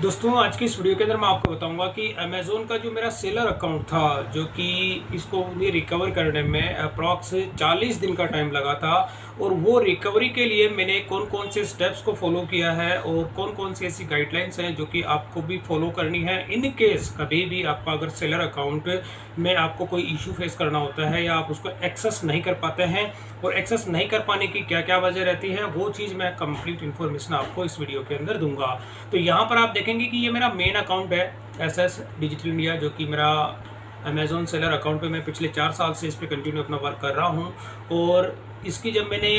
दोस्तों आज की इस वीडियो के अंदर मैं आपको बताऊंगा कि अमेज़ोन का जो मेरा सेलर अकाउंट था, जो कि इसको मुझे रिकवर करने में अप्रॉक्स 40 दिन का टाइम लगा था, और वो रिकवरी के लिए मैंने कौन कौन से स्टेप्स को फॉलो किया है और कौन कौन सी ऐसी गाइडलाइंस हैं जो कि आपको भी फॉलो करनी है। इन केस कभी भी आपका अगर सेलर अकाउंट में आपको कोई इशू फेस करना होता है या आप उसको एक्सेस नहीं कर पाते हैं, और एक्सेस नहीं कर पाने की क्या क्या वजह रहती है, वो चीज़ मैं कंप्लीट इन्फॉर्मेशन आपको इस वीडियो के अंदर दूंगा। तो यहाँ पर आप देखेंगे कि ये मेरा मेन अकाउंट है एसएस डिजिटल इंडिया, जो कि मेरा अमेज़ॉन सेलर अकाउंट पे मैं पिछले 4 साल से इस पे कंटिन्यू अपना वर्क कर रहा हूँ। और इसकी जब मैंने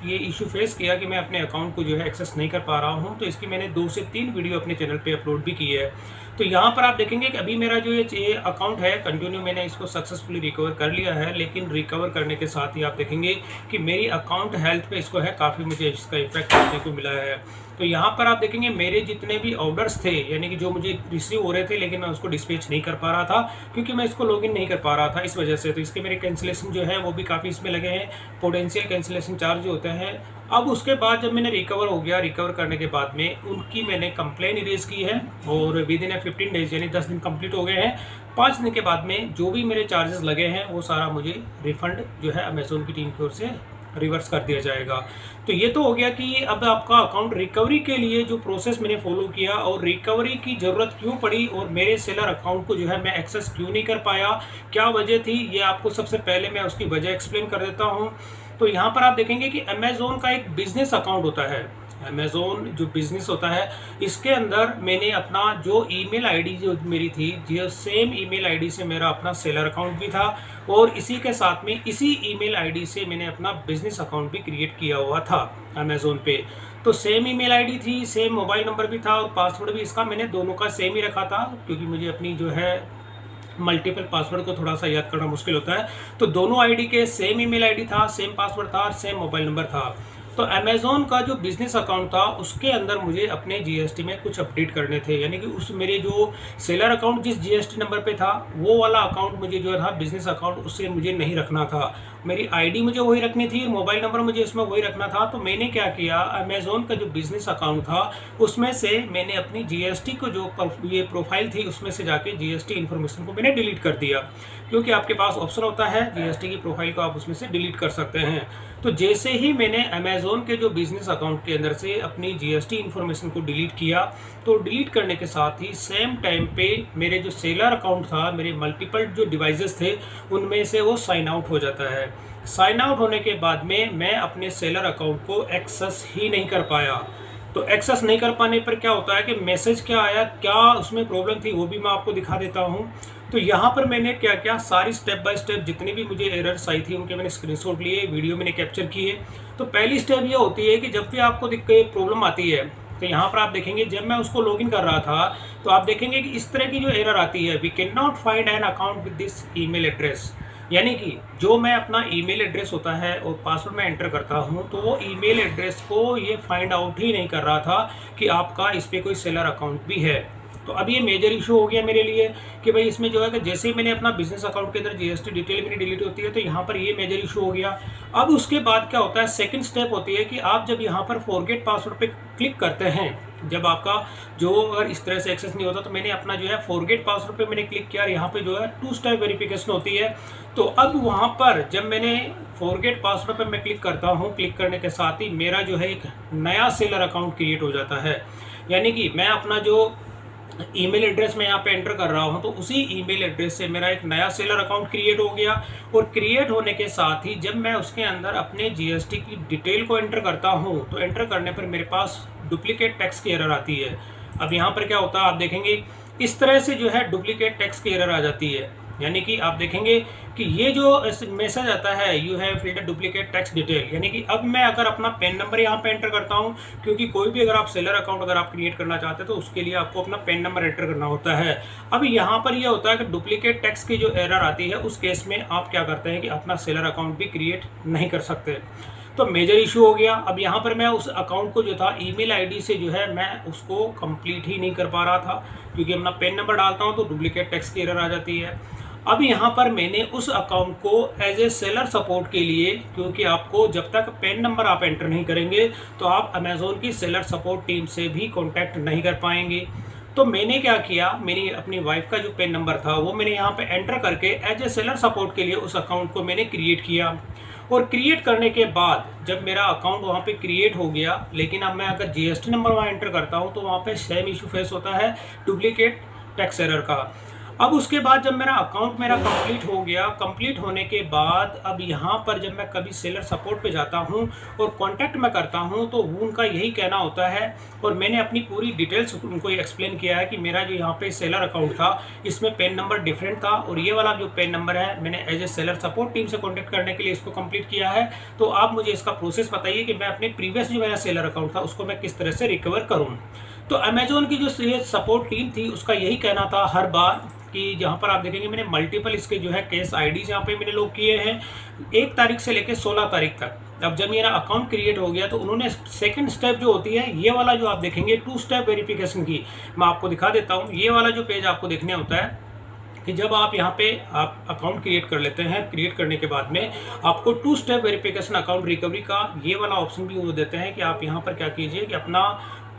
ये इशू फेस किया कि मैं अपने अकाउंट को जो है एक्सेस नहीं कर पा रहा हूँ, तो इसकी मैंने 2 से 3 वीडियो अपने चैनल पे अपलोड भी की है। तो यहाँ पर आप देखेंगे कि अभी मेरा जो ये अकाउंट है कंटिन्यू मैंने इसको सक्सेसफुली रिकवर कर लिया है, लेकिन रिकवर करने के साथ ही आप देखेंगे कि मेरी अकाउंट हेल्थ पे इसको है काफ़ी मुझे इसका इफेक्ट देखने को मिला है। तो यहाँ पर आप देखेंगे मेरे जितने भी ऑर्डर्स थे, यानी कि जो मुझे रिसीव हो रहे थे लेकिन मैं उसको डिस्पैच नहीं कर पा रहा था क्योंकि मैं इसको लॉगिन नहीं कर पा रहा था, इस वजह से तो इसके मेरे कैंसिलेशन जो है वो भी काफ़ी इसमें लगे हैं, पोटेंशियल कैंसिलेशन चार्ज होते हैं। अब उसके बाद जब मैंने रिकवर हो गया, रिकवर करने के बाद में उनकी मैंने कंप्लेन इरेज की है, और विद इन 15 डेज यानी 10 दिन कंप्लीट हो गए हैं। 5 दिन के बाद में जो भी मेरे चार्जेस लगे हैं वो सारा मुझे रिफंड जो है अमेज़ोन की टीम की ओर से रिवर्स कर दिया जाएगा। तो ये तो हो गया कि अब आपका अकाउंट रिकवरी के लिए जो प्रोसेस मैंने फॉलो किया और रिकवरी की ज़रूरत क्यों पड़ी और मेरे सेलर अकाउंट को जो है मैं एक्सेस क्यों नहीं कर पाया, क्या वजह थी, ये आपको सबसे पहले मैं उसकी वजह एक्सप्लेन कर देता हूँ। तो यहाँ पर आप देखेंगे कि अमेज़ोन का एक बिजनेस अकाउंट होता है। अमेज़ोन जो बिज़नेस होता है, इसके अंदर मैंने अपना जो ईमेल आईडी जो मेरी थी, जो सेम ईमेल आईडी से मेरा अपना सेलर अकाउंट भी था, और इसी के साथ में इसी ईमेल आईडी से मैंने अपना बिज़नेस अकाउंट भी क्रिएट किया हुआ था अमेज़ोन पे। तो सेम ईमेल आईडी थी, सेम मोबाइल नंबर भी था, और पासवर्ड भी इसका मैंने दोनों का सेम ही रखा था, क्योंकि मुझे अपनी जो है मल्टीपल पासवर्ड को थोड़ा सा याद करना मुश्किल होता है। तो दोनों आईडी के सेम ईमेल आईडी था, सेम पासवर्ड था और सेम मोबाइल नंबर था। तो अमेज़ोन का जो बिज़नेस अकाउंट था उसके अंदर मुझे अपने जीएसटी में कुछ अपडेट करने थे, यानी कि उस मेरे जो सेलर अकाउंट जिस जीएसटी नंबर पे था वो वाला अकाउंट मुझे जो था बिज़नेस अकाउंट उससे मुझे नहीं रखना था। मेरी आईडी मुझे वही रखनी थी, मोबाइल नंबर मुझे इसमें वही रखना था। तो मैंने क्या किया, अमेज़ोन का जो बिज़नेस अकाउंट था उसमें से मैंने अपनी जीएसटी को जो ये प्रोफाइल थी उसमें से जाके जीएसटी इन्फॉर्मेशन को मैंने डिलीट कर दिया, क्योंकि आपके पास ऑप्शन होता है जीएसटी की प्रोफाइल को आप उसमें से डिलीट कर सकते हैं। तो जैसे ही मैंने अमेज़ोन के जो बिज़नेस अकाउंट के अंदर से अपनी जीएसटी इन्फॉर्मेशन को डिलीट किया, तो डिलीट करने के साथ ही सेम टाइम पे मेरे जो सेलर अकाउंट था, मेरे मल्टीपल जो डिवाइसेस थे उनमें से वो साइन आउट हो जाता है। साइन आउट होने के बाद में मैं अपने सेलर अकाउंट को एक्सेस ही नहीं कर पाया। तो एक्सेस नहीं कर पाने पर क्या होता है कि मैसेज क्या आया, क्या उसमें प्रॉब्लम थी, वो भी मैं आपको दिखा देता हूँ। तो यहाँ पर मैंने क्या क्या सारी स्टेप बाय स्टेप जितनी भी मुझे एरर्स आई थी उनके मैंने स्क्रीनशॉट लिए, वीडियो मैंने कैप्चर किए। तो पहली स्टेप ये होती है कि जब भी आपको प्रॉब्लम आती है, तो यहाँ पर आप देखेंगे जब मैं उसको लॉगिन कर रहा था तो आप देखेंगे कि इस तरह की जो एरर आती है, we can not find an account with this email address. यानी कि जो मैं अपना ईमेल एड्रेस होता है और पासवर्ड में एंटर करता हूं, तो वो ईमेल एड्रेस को ये फाइंड आउट ही नहीं कर रहा था कि आपका इस पर कोई सेलर अकाउंट भी है। तो अब ये मेजर इशू हो गया मेरे लिए कि भाई इसमें जो है कि जैसे ही मैंने अपना बिजनेस अकाउंट के अंदर जीएसटी डिटेल मेरी डिलीट होती है, तो यहाँ पर ये मेजर इशू हो गया। अब उसके बाद क्या होता है, सेकंड स्टेप होती है कि आप जब यहाँ पर फॉरगेट पासवर्ड पे क्लिक करते हैं, जब आपका जो अगर इस तरह से एक्सेस नहीं होता, तो मैंने अपना जो है फॉरगेट पासवर्ड पे मैंने क्लिक किया, यहाँ पे जो है 2 स्टेप वेरिफिकेशन होती है। तो अब वहाँ पर जब मैंने फॉरगेट पासवर्ड पे मैं क्लिक करता हूँ, क्लिक करने के साथ ही मेरा जो है एक नया सेलर अकाउंट क्रिएट हो जाता है। यानी कि मैं अपना जो ईमेल एड्रेस मैं यहाँ पे एंटर कर रहा हूँ, तो उसी ईमेल एड्रेस से मेरा एक नया सेलर अकाउंट क्रिएट हो गया। और क्रिएट होने के साथ ही जब मैं उसके अंदर अपने जीएसटी की डिटेल को एंटर करता हूँ, तो एंटर करने पर मेरे पास डुप्लीकेट टैक्स की एरर आती है। अब यहाँ पर क्या होता है, आप देखेंगे इस तरह से जो है डुप्लीकेट टैक्स की एरर आ जाती है। यानी कि आप देखेंगे कि ये जो मैसेज आता है, you have filled duplicate tax detail, यानी कि अब मैं अगर अपना पैन नंबर यहाँ पे एंटर करता हूँ, क्योंकि कोई भी अगर आप सेलर अकाउंट अगर आप क्रिएट करना चाहते हैं तो उसके लिए आपको अपना पैन नंबर एंटर करना होता है। अब यहाँ पर ये होता है कि डुप्लीकेट टैक्स की जो एरर आती है उस केस में आप क्या करते हैं कि अपना सेलर अकाउंट भी क्रिएट नहीं कर सकते। तो मेजर इशू हो गया। अब यहाँ पर मैं उस अकाउंट को जो था ईमेल आईडी से जो है मैं उसको कंप्लीट ही नहीं कर पा रहा था, क्योंकि अपना पैन नंबर डालता हूँ तो डुप्लीकेट टैक्स की एरर आ जाती है। अब यहाँ पर मैंने उस अकाउंट को एज ए सेलर सपोर्ट के लिए, क्योंकि आपको जब तक पैन नंबर आप एंटर नहीं करेंगे तो आप अमेज़ोन की सेलर सपोर्ट टीम से भी कांटेक्ट नहीं कर पाएंगे। तो मैंने क्या किया, मेरी अपनी वाइफ का जो पेन नंबर था वो मैंने यहाँ पे एंटर करके एज ए सेलर सपोर्ट के लिए उस अकाउंट को मैंने क्रिएट किया। और क्रिएट करने के बाद जब मेरा अकाउंट वहाँ पे क्रिएट हो गया, लेकिन अब मैं अगर जीएसटी नंबर वहाँ एंटर करता हूँ तो वहाँ पे सेम इशू फेस होता है, डुप्लीकेट टैक्स एरर का। अब उसके बाद जब मेरा अकाउंट कंप्लीट हो गया, कंप्लीट होने के बाद अब यहाँ पर जब मैं कभी सेलर सपोर्ट पे जाता हूँ और कांटेक्ट में करता हूँ तो उनका यही कहना होता है, और मैंने अपनी पूरी डिटेल्स उनको एक्सप्लेन किया है कि मेरा जो यहाँ पे सेलर अकाउंट था इसमें पेन नंबर डिफरेंट था, और ये वाला जो पेन नंबर है मैंने as a seller support team से कॉन्टेक्ट करने के लिए इसको कंप्लीट किया है। तो आप मुझे इसका प्रोसेस बताइए कि मैं अपने प्रीवियस जो मेरा सेलर अकाउंट था उसको मैं किस तरह से रिकवर करूँ। तो अमेजोन की जो सपोर्ट टीम थी उसका यही कहना था हर बार कि जहाँ पर आप देखेंगे मैंने मल्टीपल इसके जो है केस आईडीज यहाँ पे मैंने लॉग किए हैं 1 तारीख से लेकर 16 तारीख तक। अब जब मेरा अकाउंट क्रिएट हो गया तो उन्होंने सेकंड स्टेप जो होती है ये वाला जो आप देखेंगे 2 स्टेप वेरिफिकेशन की, मैं आपको दिखा देता हूँ। ये वाला जो पेज आपको देखने होता है कि जब आप यहाँ पे आप अकाउंट क्रिएट कर लेते हैं, क्रिएट करने के बाद में आपको 2 स्टेप वेरिफिकेशन अकाउंट रिकवरी का ये वाला ऑप्शन भी वो देते हैं कि आप यहाँ पर क्या कीजिए कि अपना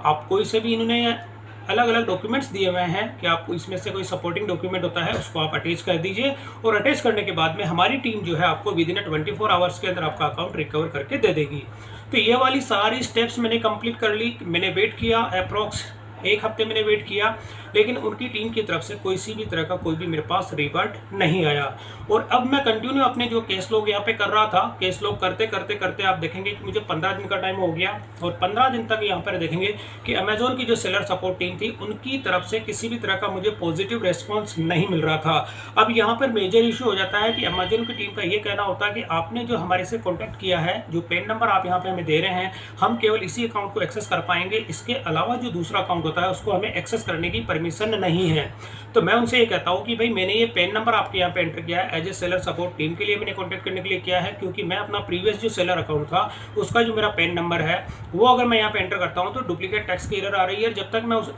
आप कोई से भी इन्होंने अलग अलग डॉक्यूमेंट्स दिए हुए हैं कि आपको इसमें से कोई सपोर्टिंग डॉक्यूमेंट होता है उसको आप अटैच कर दीजिए, और अटैच करने के बाद में हमारी टीम जो है आपको विद इन 24 आवर्स के अंदर आपका अकाउंट रिकवर करके दे देगी। तो ये वाली सारी स्टेप्स मैंने कंप्लीट कर ली। मैंने वेट किया अप्रॉक्स 1 हफ्ते मैंने वेट किया, लेकिन उनकी टीम की तरफ से कोई सी भी तरह का कोई भी मेरे पास रिवर्ट नहीं आया। और अब मैं कंटिन्यू अपने जो केस लॉग यहाँ पे कर रहा था, केस लॉग करते करते करते आप देखेंगे कि मुझे 15 दिन का टाइम हो गया, और 15 दिन तक यहाँ पर देखेंगे कि अमेजोन की जो सेलर सपोर्ट टीम थी उनकी तरफ से किसी भी तरह का मुझे पॉजिटिव रेस्पॉन्स नहीं मिल रहा था। अब यहाँ पर मेजर इशू हो जाता है कि अमेजोन की टीम का ये कहना होता है कि आपने जो हमारे से कॉन्टैक्ट किया है, जो पेन नंबर आप यहाँ पे हमें दे रहे हैं, हम केवल इसी अकाउंट को एक्सेस कर पाएंगे, इसके अलावा जो दूसरा अकाउंट होता है उसको हमें एक्सेस करने की परमिशन नहीं है। तो मैं उनसे ये कहता हूँ कि भाई मैंने ये पेन नंबर आपके यहाँ पे एंटर किया है as a seller support team के लिए मैंने कॉन्टैक्ट करने के लिए किया है, क्योंकि मैं अपना प्रीवियस जो सेलर अकाउंट था उसका जो मेरा पेन नंबर है वो अगर मैं यहाँ पे एंटर करता हूँ तो डुप्लीकेट टैक्स की एरर आ रही है। जब तक मैं उस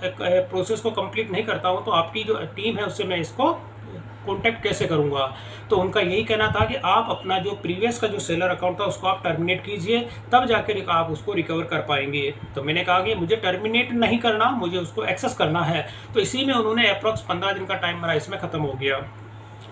प्रोसेस को कंप्लीट नहीं करता हूँ तो आपकी जो टीम है उससे मैं इसको कॉन्टैक्ट कैसे करूंगा। तो उनका यही कहना था कि आप अपना जो प्रीवियस का जो सेलर अकाउंट था उसको आप टर्मिनेट कीजिए, तब जाकर आप उसको रिकवर कर पाएंगे। तो मैंने कहा कि मुझे टर्मिनेट नहीं करना, मुझे उसको एक्सेस करना है। तो इसी में उन्होंने अप्रॉक्स 15 दिन का टाइम मेरा इसमें ख़त्म हो गया।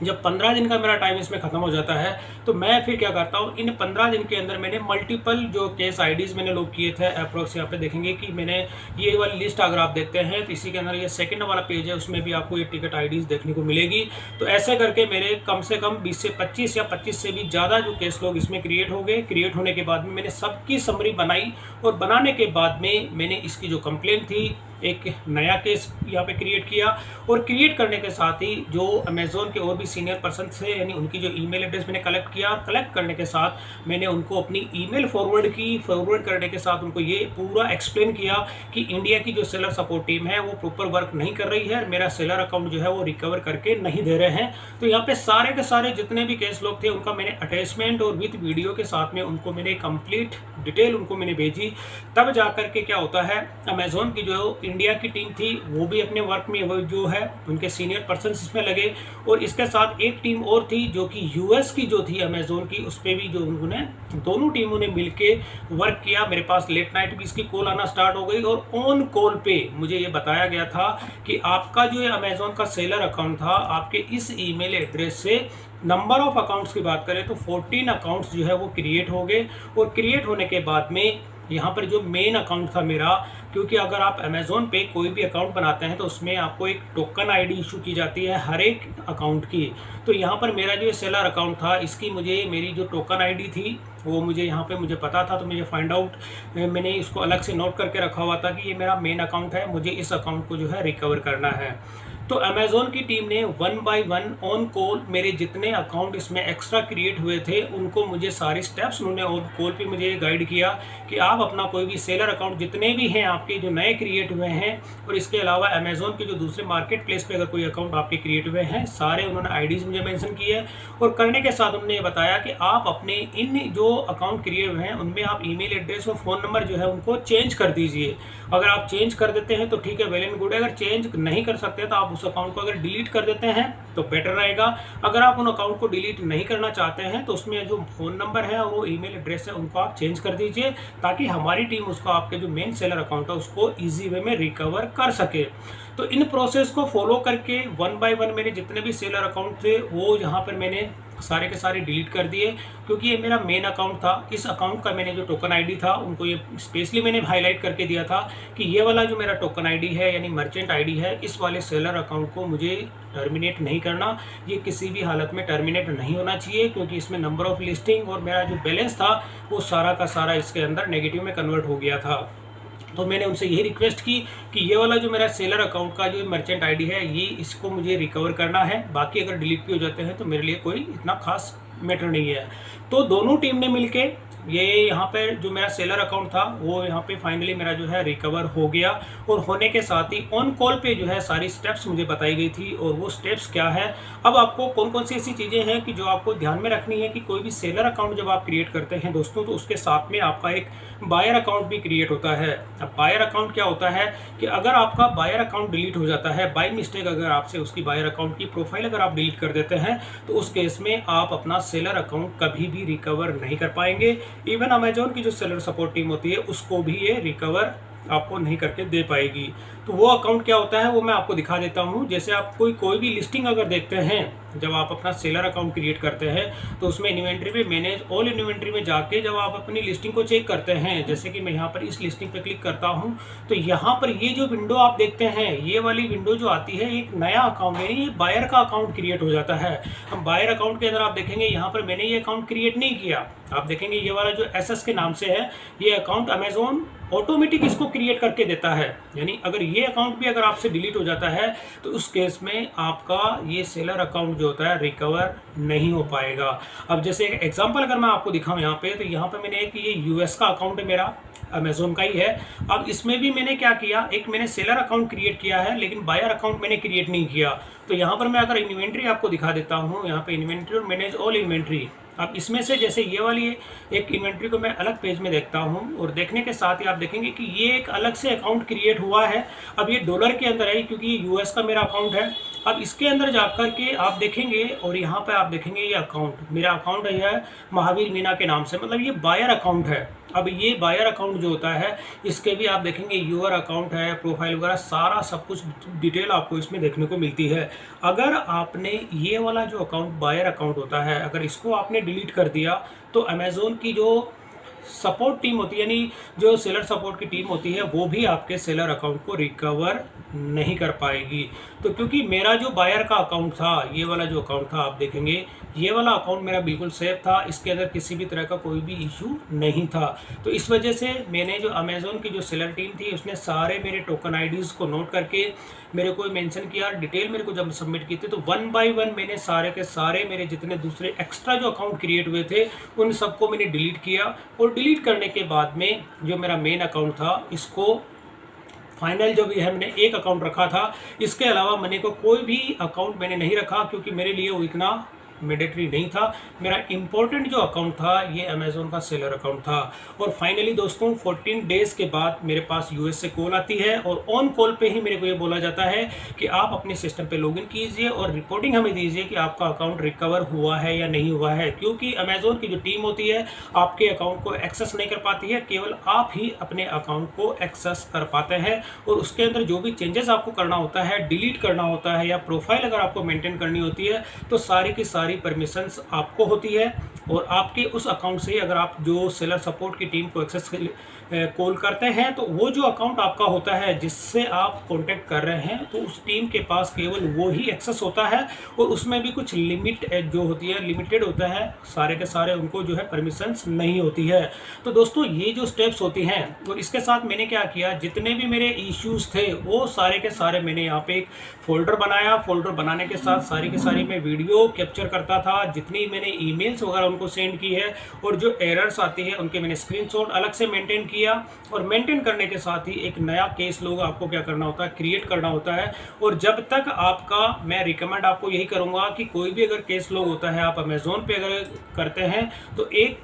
जब 15 दिन का मेरा टाइम इसमें ख़त्म हो जाता है तो मैं फिर क्या करता हूँ, इन 15 दिन के अंदर मैंने मल्टीपल जो केस आईडीज़ मैंने लॉग किए थे अप्रॉक्स यहाँ पे देखेंगे कि मैंने ये वाली लिस्ट अगर आप देखते हैं तो इसी के अंदर ये सेकंड वाला पेज है, उसमें भी आपको ये टिकट आईडीज़ देखने को मिलेगी। तो ऐसे करके मेरे कम से कम 20 से 25 या 25 से भी ज़्यादा जो केस लॉग इसमें क्रिएट हो गए। क्रिएट होने के बाद में मैंने सबकी समरी बनाई, और बनाने के बाद में मैंने इसकी जो कंप्लेंट थी एक नया केस यहाँ पे क्रिएट किया, और क्रिएट करने के साथ ही जो अमेजोन के और भी सीनियर पर्सन थे यानी उनकी जो ईमेल एड्रेस मैंने कलेक्ट किया, कलेक्ट करने के साथ मैंने उनको अपनी ईमेल फॉरवर्ड की। फॉरवर्ड करने के साथ उनको ये पूरा एक्सप्लेन किया कि इंडिया की जो सेलर सपोर्ट टीम है वो प्रॉपर वर्क नहीं कर रही है, मेरा सेलर अकाउंट जो है वो रिकवर करके नहीं दे रहे हैं। तो यहाँ पे सारे के सारे जितने भी केस लोग थे उनका मैंने अटैचमेंट और विद वीडियो के साथ में उनको मैंने कंप्लीट डिटेल उनको मैंने भेजी। तब जा करके क्या होता है, अमेजोन की जो इंडिया की टीम थी वो भी अपने वर्क में वो जो है उनके सीनियर पर्सन इसमें लगे, और इसके साथ एक टीम और थी जो कि यूएस की जो थी अमेजोन की, उस पर भी जो उन्होंने दोनों टीमों ने मिलके वर्क किया। मेरे पास लेट नाइट भी इसकी कॉल आना स्टार्ट हो गई, और ऑन कॉल पे मुझे ये बताया गया था कि आपका जो अमेजोन का सेलर अकाउंट था, आपके इस ईमेल एड्रेस से नंबर ऑफ अकाउंट्स की बात करें तो 14 अकाउंट्स जो है वो क्रिएट हो गए। और क्रिएट होने के बाद में यहाँ पर जो मेन अकाउंट था मेरा, क्योंकि अगर आप अमेजोन पे कोई भी अकाउंट बनाते हैं तो उसमें आपको एक टोकन आईडी इशू की जाती है हर एक अकाउंट की। तो यहाँ पर मेरा जो सेलर अकाउंट था इसकी मुझे मेरी जो टोकन आईडी थी वो मुझे यहाँ पे मुझे पता था, तो मुझे फाइंड आउट मैंने इसको अलग से नोट करके रखा हुआ था कि ये मेरा मेन अकाउंट है, मुझे इस अकाउंट को जो है रिकवर करना है। तो अमेजोन की टीम ने 1 बाय 1 ऑन कॉल मेरे जितने अकाउंट इसमें एक्स्ट्रा क्रिएट हुए थे उनको मुझे सारे स्टेप्स उन्होंने ऑन कॉल पे मुझे गाइड किया कि आप अपना कोई भी सेलर अकाउंट जितने भी हैं आपके जो नए क्रिएट हुए हैं, और इसके अलावा अमेजोन के जो दूसरे मार्केट प्लेस पे अगर कोई अकाउंट आपके क्रिएट हुए हैं सारे उन्होंने आईडीज़ मुझे मेंशन की है। और करने के साथ उन्होंने ये बताया कि आप अपने इन जो अकाउंट क्रिएट हुए हैं उनमें आप ईमेल एड्रेस और फ़ोन नंबर जो है उनको चेंज कर दीजिए। अगर आप चेंज कर देते हैं तो ठीक है, वेल एंड गुड है। अगर चेंज नहीं कर सकते तो आप उस अकाउंट को अगर डिलीट कर देते हैं तो बेटर रहेगा। अगर आप उन अकाउंट को डिलीट नहीं करना चाहते हैं तो उसमें जो फ़ोन नंबर है और वो ईमेल एड्रेस है उनको आप चेंज कर दीजिए, ताकि हमारी टीम उसको आपके जो मेन सेलर अकाउंट है उसको ईजी वे में रिकवर कर सके। तो इन प्रोसेस को फॉलो करके वन बाय वन मेरे जितने भी सेलर अकाउंट थे वो यहाँ पर मैंने सारे के सारे डिलीट कर दिए, क्योंकि ये मेरा मेन अकाउंट था। इस अकाउंट का मैंने जो टोकन आईडी था उनको ये स्पेशली मैंने हाईलाइट करके दिया था कि ये वाला जो मेरा टोकन आईडी है यानी मर्चेंट आईडी है, इस वाले सेलर अकाउंट को मुझे टर्मिनेट नहीं करना। ये किसी भी हालत में टर्मिनेट नहीं होना चाहिए, क्योंकि इसमें नंबर ऑफ लिस्टिंग और मेरा जो बैलेंस था वो सारा का सारा इसके अंदर नेगेटिव में कन्वर्ट हो गया था। तो मैंने उनसे यही रिक्वेस्ट की कि ये वाला जो मेरा सेलर अकाउंट का जो मर्चेंट आईडी है ये इसको मुझे रिकवर करना है, बाकी अगर डिलीट भी हो जाते हैं तो मेरे लिए कोई इतना खास मैटर नहीं है। तो दोनों टीम ने मिलके ये यहाँ पर जो मेरा सेलर अकाउंट था वो यहाँ पे फाइनली मेरा जो है रिकवर हो गया, और होने के साथ ही ऑन कॉल पे जो है सारी स्टेप्स मुझे बताई गई थी। और वो स्टेप्स क्या है, अब आपको कौन कौन सी ऐसी चीज़ें हैं कि जो आपको ध्यान में रखनी है कि कोई भी सेलर अकाउंट जब आप क्रिएट करते हैं दोस्तों, तो उसके साथ में आपका एक बायर अकाउंट भी क्रिएट होता है। अब बायर अकाउंट क्या होता है कि अगर आपका बायर अकाउंट डिलीट हो जाता है बाय मिस्टेक, अगर आपसे उसकी बायर अकाउंट की प्रोफाइल अगर आप डिलीट कर देते हैं तो उस केस में आप अपना सेलर अकाउंट कभी भी रिकवर नहीं कर पाएंगे। इवन अमेजोन की जो सेलर सपोर्ट टीम होती है उसको भी ये रिकवर आपको नहीं करके दे पाएगी। तो वो अकाउंट क्या होता है वो मैं आपको दिखा देता हूँ। जैसे आप कोई भी लिस्टिंग अगर देखते हैं, जब आप अपना सेलर अकाउंट क्रिएट करते हैं तो उसमें इन्वेंट्री में मैनेज ऑल इन्वेंट्री में जाके जब आप अपनी लिस्टिंग को चेक करते हैं, जैसे कि मैं यहाँ पर इस लिस्टिंग पे क्लिक करता हूँ तो यहाँ पर ये जो विंडो आप देखते हैं, ये वाली विंडो जो आती है एक नया अकाउंट है, ये बायर का अकाउंट क्रिएट हो जाता है। हम बायर अकाउंट के अंदर आप देखेंगे यहाँ पर मैंने ये अकाउंट क्रिएट नहीं किया। आप देखेंगे ये वाला जो एसएस के नाम से है ये अकाउंट अमेजोन ऑटोमेटिक इसको क्रिएट करके देता है। यानी अगर ये अकाउंट भी अगर आपसे डिलीट हो जाता है तो उस केस में आपका ये सेलर अकाउंट जो होता है रिकवर नहीं हो पाएगा। अब जैसे एक एग्जांपल अगर मैं आपको दिखाऊं यहाँ पे, तो यहाँ पे मैंने एक ये यूएस का अकाउंट है मेरा, अमेजोन का ही है। अब इसमें भी मैंने क्या किया, एक मैंने सेलर अकाउंट क्रिएट किया है लेकिन बायर अकाउंट मैंने क्रिएट नहीं किया। तो यहाँ पर मैं अगर इन्वेंट्री आपको दिखा देता हूँ, यहाँ पे इन्वेंट्री और मैनेज ऑल इन्वेंट्री, अब इसमें से जैसे ये वाली एक इन्वेंट्री को मैं अलग पेज में देखता हूँ और देखने के साथ ही आप देखेंगे कि ये एक अलग से अकाउंट क्रिएट हुआ है। अब ये डॉलर के अंदर है क्योंकि ये यूएस का मेरा अकाउंट है। अब इसके अंदर जाकर के आप देखेंगे और यहाँ पे आप देखेंगे ये अकाउंट मेरा अकाउंट है महावीर मीना के नाम से, मतलब ये बायर अकाउंट है। अब ये बायर अकाउंट जो होता है इसके भी आप देखेंगे यूआर अकाउंट है, प्रोफाइल वगैरह सारा सब कुछ डिटेल आपको इसमें देखने को मिलती है। अगर आपने ये वाला जो अकाउंट बायर अकाउंट होता है अगर इसको आपने डिलीट कर दिया तो अमेज़ोन की जो सपोर्ट टीम होती है यानी जो सेलर सपोर्ट की टीम होती है वो भी आपके सेलर अकाउंट को रिकवर नहीं कर पाएगी। तो क्योंकि मेरा जो बायर का अकाउंट था, ये वाला जो अकाउंट था आप देखेंगे ये वाला अकाउंट मेरा बिल्कुल सेफ था, इसके अंदर किसी भी तरह का कोई भी इशू नहीं था। तो इस वजह से मैंने जो अमेज़ोन की जो सेलर टीम थी उसने सारे मेरे टोकन आईडीज़ को नोट करके मेरे को मेंशन किया, डिटेल मेरे को जब सबमिट की थी तो वन बाय वन मैंने सारे के सारे मेरे जितने दूसरे एक्स्ट्रा जो अकाउंट क्रिएट हुए थे उन सबको मैंने डिलीट किया। और डिलीट करने के बाद में जो मेरा मेन अकाउंट था इसको फाइनल जो भी है मैंने एक अकाउंट रखा था, इसके अलावा मैंने को कोई भी अकाउंट मैंने नहीं रखा क्योंकि मेरे लिए वो इतना मैंडेटरी नहीं था। मेरा इंपॉर्टेंट जो अकाउंट था ये अमेज़ोन का सेलर अकाउंट था। और फाइनली दोस्तों 14 डेज़ के बाद मेरे पास यूएस से कॉल आती है और ऑन कॉल पे ही मेरे को ये बोला जाता है कि आप अपने सिस्टम पे लॉगिन कीजिए और रिपोर्टिंग हमें दीजिए कि आपका अकाउंट रिकवर हुआ है या नहीं हुआ है। क्योंकि अमेज़ोन की जो टीम होती है आपके अकाउंट को एक्सेस नहीं कर पाती है, केवल आप ही अपने अकाउंट को एक्सेस कर पाते हैं। और उसके अंदर जो भी चेंजेस आपको करना होता है, डिलीट करना होता है या प्रोफाइल अगर आपको मेंटेन करनी होती है तो सारी की सारी परमिशंस आपको होती है। और आपके उस अकाउंट से अगर आप जो सेलर सपोर्ट की टीम को एक्सेस कॉल करते हैं तो वो जो अकाउंट आपका होता है जिससे आप कांटेक्ट कर रहे हैं तो उस टीम के पास केवल वो ही एक्सेस होता है और उसमें भी कुछ लिमिट जो होती है लिमिटेड होता है, सारे के सारे उनको जो है परमिशंस नहीं होती है। तो दोस्तों ये जो स्टेप्स होती हैं और इसके साथ मैंने क्या किया, जितने भी मेरे इश्यूज थे वो सारे के सारे मैंने यहाँ पे एक फोल्डर बनाया। फोल्डर बनाने के साथ सारी की सारी मैं वीडियो कैप्चर करता था, जितनी मैंने ईमेल्स वगैरह उनको सेंड की है और जो एरर्स आती है उनके मैंने स्क्रीनशॉट अलग से मेंटेन किया। और मेंटेन करने के साथ ही एक नया केस लोग आपको क्या करना होता है, क्रिएट करना होता है। और जब तक आपका मैं रिकमेंड आपको यही करूंगा कि कोई भी अगर केस लोग होता है आप अमेज़ोन पे अगर करते हैं तो एक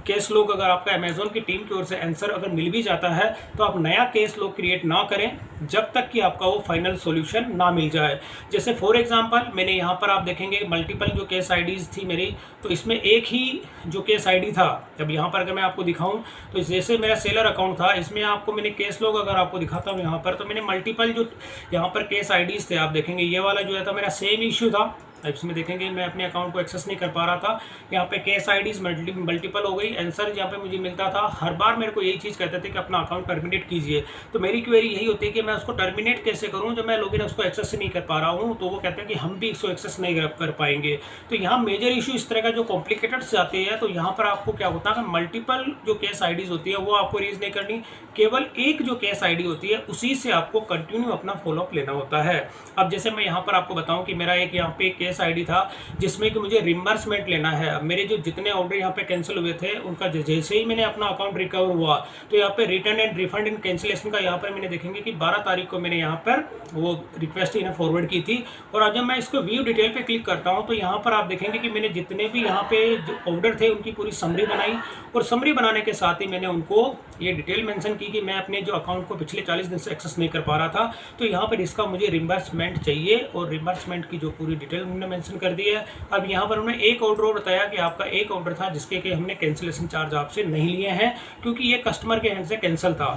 केस लॉग अगर आपका अमेजोन की टीम की ओर से आंसर अगर मिल भी जाता है तो आप नया केस लॉग क्रिएट ना करें जब तक कि आपका वो फाइनल सॉल्यूशन ना मिल जाए। जैसे फॉर एग्जांपल मैंने यहाँ पर आप देखेंगे मल्टीपल जो केस आईडीज़ थी मेरी, तो इसमें एक ही जो केस आईडी था, जब यहाँ पर अगर मैं आपको दिखाऊं तो जैसे मेरा सेलर अकाउंट था, इसमें आपको मैंने केस लॉग अगर आपको दिखाता हूँ यहाँ पर, तो मैंने मल्टीपल जो यहाँ पर केस आईडीज़ थे आप देखेंगे ये वाला जो है था मेरा सेम इश्यू था। इसमें देखेंगे मैं अपने अकाउंट को एक्सेस नहीं कर पा रहा था, यहाँ पे केस आईडीज़ मल्टीपल हो गई, आंसर यहाँ पे मुझे मिलता था, हर बार मेरे को यही चीज़ कहते थे कि अपना अकाउंट टर्मिनेट कीजिए। तो मेरी क्वेरी यही होती है कि मैं उसको टर्मिनेट कैसे करूँ जब मैं लॉगिन उसको एक्सेस नहीं कर पा रहा हूँ। तो वो कहते हैं कि हम भी इसको एक्सेस नहीं कर पाएंगे। तो यहाँ मेजर इशू इस तरह का जो कॉम्प्लिकेटेड से आते हैं, तो यहाँ पर आपको क्या होता है, मल्टीपल जो केस आईडीज़ होती है वो आपको रीज नहीं करनी, केवल एक जो केस आईडी होती है उसी से आपको कंटिन्यू अपना फॉलोअप लेना होता है। अब जैसे मैं यहाँ पर आपको बताऊँ कि मेरा एक यहाँ पे केस आईडी था जिसमें कि मुझे रिम्बर्समेंट लेना है। अब मेरे जो जितने ऑर्डर यहाँ पे कैंसिल हुए थे उनका जैसे ही मैंने अपना अकाउंट रिकवर हुआ तो यहाँ पे return and refund and cancellation का यहाँ पर मैंने देखेंगे कि 12 तारीख को मैंने यहाँ पर वो रिक्वेस्ट इन्हें फॉरवर्ड की थी। और अब जब मैं इसको व्यू डिटेल पे क्लिक करता हूँ तो यहाँ पर आप देखेंगे कि मैंने जितने भी यहाँ पे जो ऑर्डर थे उनकी पूरी समरी बनाई, और समरी बनाने के साथ ही मैंने उनको ये डिटेल मेंशन की कि मैं अपने जो अकाउंट को पिछले 40 दिन से एक्सेस नहीं कर पा रहा था, तो यहाँ पर इसका मुझे रिम्बर्समेंट चाहिए, और रिम्बर्समेंट की जो पूरी डिटेल उन्होंने मेंशन कर दी है। अब यहाँ पर उन्होंने एक ऑर्डर और बताया कि आपका एक ऑर्डर था जिसके कि हमने कैंसिलेशन चार्ज आपसे नहीं लिए हैं क्योंकि ये कस्टमर के हैंड से कैंसिल था।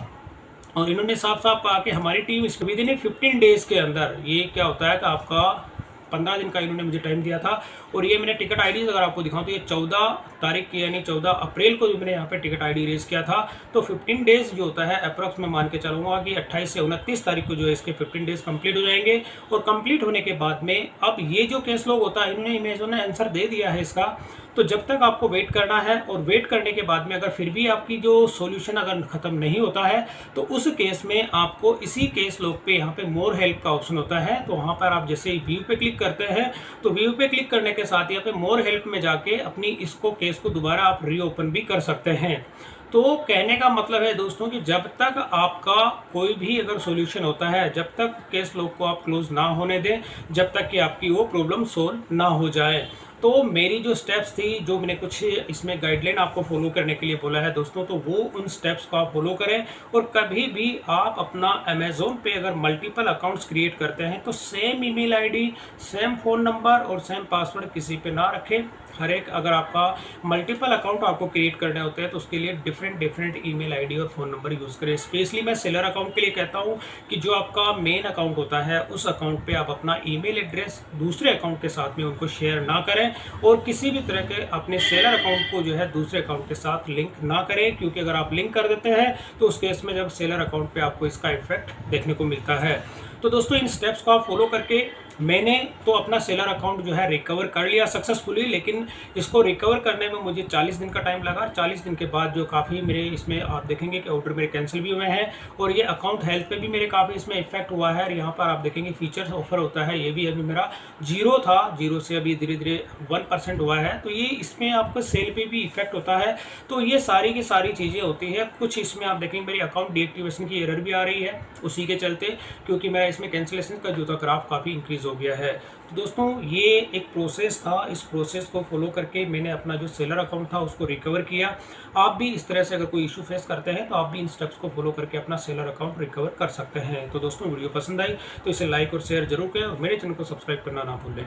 और इन्होंने साफ साफ कहा कि हमारी टीम इस विद इन 15 डेज़ के अंदर, ये क्या होता है कि आपका 15 दिन का इन्होंने मुझे टाइम दिया था। और ये मैंने टिकट आईडीज़ अगर आपको दिखाऊं तो ये 14 तारीख की यानी 14 अप्रैल को जो मैंने यहाँ पे टिकट आईडी रेज किया था। तो 15 डेज़ जो होता है अप्रॉक्स मैं मान के चलूँगा कि 28 से 29 तारीख को जो है इसके 15 डेज़ कंप्लीट हो जाएंगे। और कंप्लीट होने के बाद में अब ये जो केस लॉग होता है इन्होंने अमेज़न ने आंसर दे दिया है इसका, तो जब तक आपको वेट करना है। और वेट करने के बाद में अगर फिर भी आपकी जो सॉल्यूशन अगर ख़त्म नहीं होता है तो उस केस में आपको इसी केस लॉग पे यहाँ पे मोर हेल्प का ऑप्शन होता है। तो वहाँ पर आप जैसे ही व्यू पे क्लिक करते हैं तो व्यू पे क्लिक करने के साथ यहाँ पे मोर हेल्प में जाके अपनी इसको केस को दोबारा आप रीओपन भी कर सकते हैं। तो कहने का मतलब है दोस्तों कि जब तक आपका कोई भी अगर सॉल्यूशन होता है, जब तक केस लॉग को आप क्लोज ना होने दें, जब तक कि आपकी वो प्रॉब्लम सोल्व ना हो जाए। तो मेरी जो स्टेप्स थी, जो मैंने कुछ इसमें गाइडलाइन आपको फॉलो करने के लिए बोला है दोस्तों, तो वो उन स्टेप्स को आप फॉलो करें। और कभी भी आप अपना अमेज़ोन पे अगर मल्टीपल अकाउंट्स क्रिएट करते हैं तो same email ID, same phone number और सेम पासवर्ड किसी पे ना रखें। हर एक अगर आपका मल्टीपल अकाउंट आपको क्रिएट करने होते हैं तो उसके लिए डिफरेंट ईमेल आईडी और फ़ोन नंबर यूज़ करें। स्पेशली मैं सेलर अकाउंट के लिए कहता हूँ कि जो आपका मेन अकाउंट होता है उस अकाउंट पे आप अपना ईमेल एड्रेस दूसरे अकाउंट के साथ में उनको शेयर ना करें, और किसी भी तरह के अपने सेलर अकाउंट को जो है दूसरे अकाउंट के साथ लिंक ना करें, क्योंकि अगर आप लिंक कर देते हैं तो उस केस में जब सेलर अकाउंट पे आपको इसका इफेक्ट देखने को मिलता है। तो दोस्तों इन स्टेप्स को आप फॉलो करके मैंने तो अपना सेलर अकाउंट जो है रिकवर कर लिया सक्सेसफुली, लेकिन इसको रिकवर करने में मुझे 40 दिन का टाइम लगा। 40 दिन के बाद जो काफ़ी मेरे इसमें आप देखेंगे कि ऑर्डर मेरे कैंसिल भी हुए हैं, और ये अकाउंट हेल्थ पे भी मेरे काफ़ी इसमें इफेक्ट हुआ है। और यहाँ पर आप देखेंगे फीचर्स ऑफर होता है, ये भी अभी मेरा 0 था, 0 से अभी धीरे धीरे 1% हुआ है। तो ये इसमें आपको सेल पे भी इफेक्ट होता है। तो ये सारी की सारी चीज़ें होती है। कुछ इसमें आप देखेंगे मेरी अकाउंट डीएक्टिवेशन की एरर भी आ रही है उसी के चलते, क्योंकि मेरा इसमें कैंसिलेशन का जो था ग्राफ काफ़ी इंक्रीज़ हो गया है। तो दोस्तों ये एक प्रोसेस था, इस प्रोसेस को फॉलो करके मैंने अपना जो सेलर अकाउंट था उसको रिकवर किया। आप भी इस तरह से अगर कोई इशू फेस करते हैं तो आप भी इन स्टेप्स को फॉलो करके अपना सेलर अकाउंट रिकवर कर सकते हैं। तो दोस्तों वीडियो पसंद आई तो इसे लाइक और शेयर जरूर करें, और मेरे चैनल को सब्सक्राइब करना ना भूलें।